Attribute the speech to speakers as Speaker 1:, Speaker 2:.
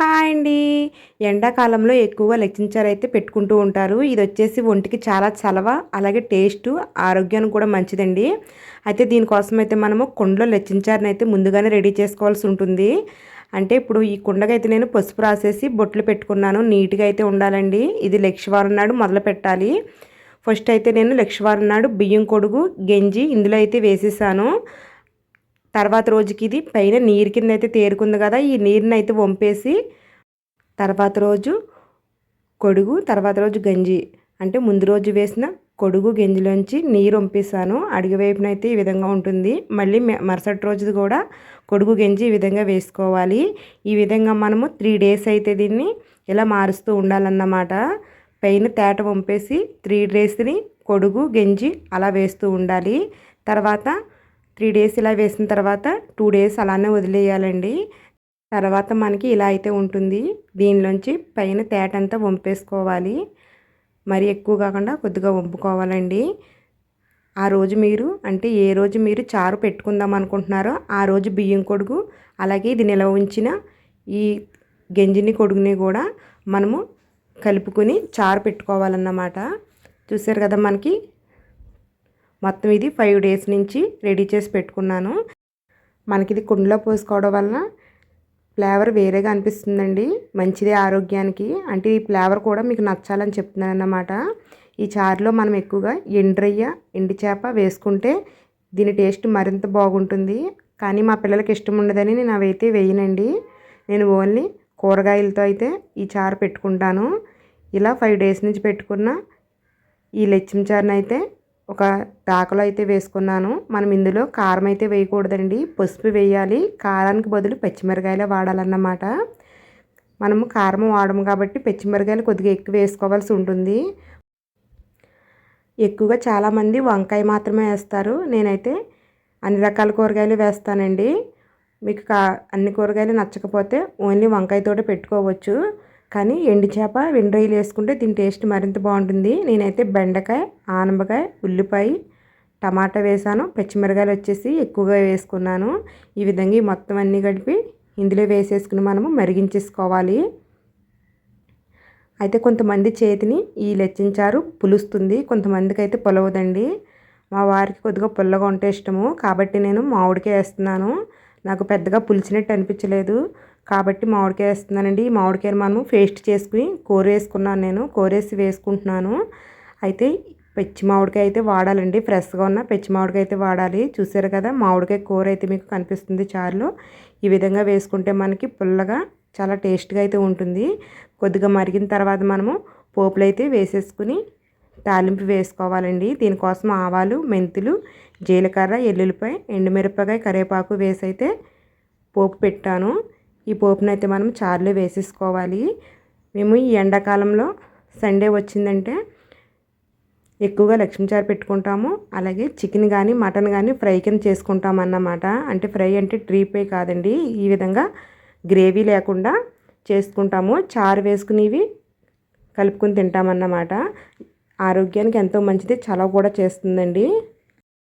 Speaker 1: Hi అండి. ఎండాకాలంలో ఎక్కువగా లెక్కించారు అయితే పెట్టుకుంటూ ఉంటారు. ఇది వచ్చేసి ఒంటికి చాలా చలవ, అలాగే టేస్టు, ఆరోగ్యానికి కూడా మంచిదండి. అయితే దీనికోసం అయితే మనము కుండలో లెక్కించారుని అయితే ముందుగానే రెడీ చేసుకోవాల్సి ఉంటుంది. అంటే ఇప్పుడు ఈ కుండకైతే నేను పసుపు రాసేసి బొట్లు పెట్టుకున్నాను. నీట్గా అయితే ఉండాలండి. ఇది లక్షవారం నాడు మొదలు పెట్టాలి. ఫస్ట్ అయితే నేను లక్షవారం నాడు బియ్యం కొడుగు గెంజి ఇందులో అయితే వేసేసాను. తర్వాత రోజుకి ఇది పైన నీరు కింద అయితే తేరుకుంది కదా, ఈ నీరుని అయితే వంపేసి తర్వాత రోజు కొడుగు, తర్వాత రోజు గంజి, అంటే ముందు రోజు వేసిన కొడుగు గంజిలోంచి నీరు వంపేసాను. అడుగు వైపున అయితే ఈ విధంగా ఉంటుంది. మళ్ళీ మరుసటి రోజుది కూడా కొడుగు గంజి ఈ విధంగా వేసుకోవాలి. ఈ విధంగా మనము 3 డేస్ అయితే దీన్ని ఇలా మారుస్తూ ఉండాలన్నమాట. పైన తేట వంపేసి 3 డేస్ని కొడుగు గంజి అలా వేస్తూ ఉండాలి. తర్వాత 3 డేస్ ఇలా వేసిన తర్వాత 2 డేస్ అలానే వదిలేయాలండి. తర్వాత మనకి ఇలా అయితే ఉంటుంది. దీనిలోంచి పైన తేట అంతా వంపేసుకోవాలి. మరి ఎక్కువ కాకుండా కొద్దిగా వంపుకోవాలండి. ఆ రోజు మీరు అంటే ఏ రోజు మీరు చారు పెట్టుకుందాం అనుకుంటున్నారో ఆ రోజు బియ్యం కొడుగు, అలాగే ఇది నిల్వ ఉంచిన ఈ గంజిని కొడుగుని కూడా మనము కలుపుకొని చారు పెట్టుకోవాలన్నమాట. చూసారు కదా, మనకి మొత్తం ఇది 5 డేస్ నుంచి రెడీ చేసి పెట్టుకున్నాను. మనకి ఇది కుండలో పోసుకోవడం వలన ఫ్లేవర్ వేరేగా అనిపిస్తుందండి. మంచిదే ఆరోగ్యానికి. అంటే ఈ ఫ్లేవర్ కూడా మీకు నచ్చాలని చెప్తున్నాను అన్నమాట. ఈ చారులో మనం ఎక్కువగా ఎండ్రయ్య, ఎండి చేప వేసుకుంటే దీని టేస్ట్ మరింత బాగుంటుంది. కానీ మా పిల్లలకి ఇష్టం ఉండదని నేను అవైతే వేయనండి. నేను ఓన్లీ కూరగాయలతో అయితే ఈ చారు పెట్టుకుంటాను. ఇలా 5 డేస్ నుంచి పెట్టుకున్న ఈ లెచ్చిన చారుని అయితే ఒక దాకలో అయితే వేసుకున్నాను. మనం ఇందులో కారం అయితే వేయకూడదండి, పసుపు వేయాలి. కారానికి బదులు పచ్చిమిరకాయలే వాడాలన్నమాట. మనము కారం వాడము కాబట్టి పచ్చిమిరకాయలు కొద్దిగా ఎక్కువ వేసుకోవాల్సి ఉంటుంది. ఎక్కువగా చాలామంది వంకాయ మాత్రమే వేస్తారు. నేనైతే అన్ని రకాల కూరగాయలు వేస్తానండి. మీకు అన్ని కూరగాయలు నచ్చకపోతే ఓన్లీ వంకాయతోటే పెట్టుకోవచ్చు. కానీ ఎండు చేప, వెండ్రయ్యలు వేసుకుంటే దీని టేస్ట్ మరింత బాగుంటుంది. నేనైతే బెండకాయ, ఆనపకాయ, ఉల్లిపాయ, టమాటా వేసాను. పచ్చిమిరకాయలు వచ్చేసి ఎక్కువగా వేసుకున్నాను. ఈ విధంగా ఈ మొత్తం అన్నీ కలిపి ఇందులో వేసేసుకుని మనము మరిగించేసుకోవాలి. అయితే కొంతమంది చేతిని ఈ లెచ్చించారు పులుస్తుంది, కొంతమందికి అయితే పులవదండి. మా వారికి కొద్దిగా పుల్లగా ఉంటే ఇష్టము కాబట్టి నేను మామిడికాయ వేస్తున్నాను. నాకు పెద్దగా పులిచినట్టు అనిపించలేదు కాబట్టి మామిడికాయ వేస్తున్నానండి. ఈ మామిడికాయను మనము పేస్ట్ చేసుకుని కూర వేసుకున్నాను, నేను కూరేసి వేసుకుంటున్నాను. అయితే పచ్చి మామిడికాయ అయితే వాడాలండి, ఫ్రెష్గా ఉన్న పచ్చి మామిడికాయ అయితే వాడాలి. చూసారు కదా, మామిడికాయ కూర అయితే మీకు కనిపిస్తుంది చారులో. ఈ విధంగా వేసుకుంటే మనకి పుల్లగా చాలా టేస్ట్గా అయితే ఉంటుంది. కొద్దిగా మరిగిన తర్వాత మనము పోపులు అయితే వేసేసుకుని తాలింపు వేసుకోవాలండి. దీనికోసం ఆవాలు, మెంతులు, జీలకర్ర, ఎల్లుల్లిపాయ, ఎండుమిరపకాయ, కరివేపాకు వేసి అయితే పోపు పెట్టాను. ఈ పోపునైతే మనం చారులో వేసేసుకోవాలి. మేము ఈ ఎండాకాలంలో సండే వచ్చిందంటే ఎక్కువగా లక్ష్మీ చారు పెట్టుకుంటాము. అలాగే చికెన్ కానీ మటన్ కానీ ఫ్రై కింద చేసుకుంటాం అన్నమాట. అంటే ఫ్రై అంటే డీప్ ఫ్రై కాదండి, ఈ విధంగా గ్రేవీ లేకుండా చేసుకుంటాము. చారు వేసుకునేవి కలుపుకొని తింటామన్నమాట. ఆరోగ్యానికి ఎంతో మంచిది, చలవ కూడా చేస్తుందండి.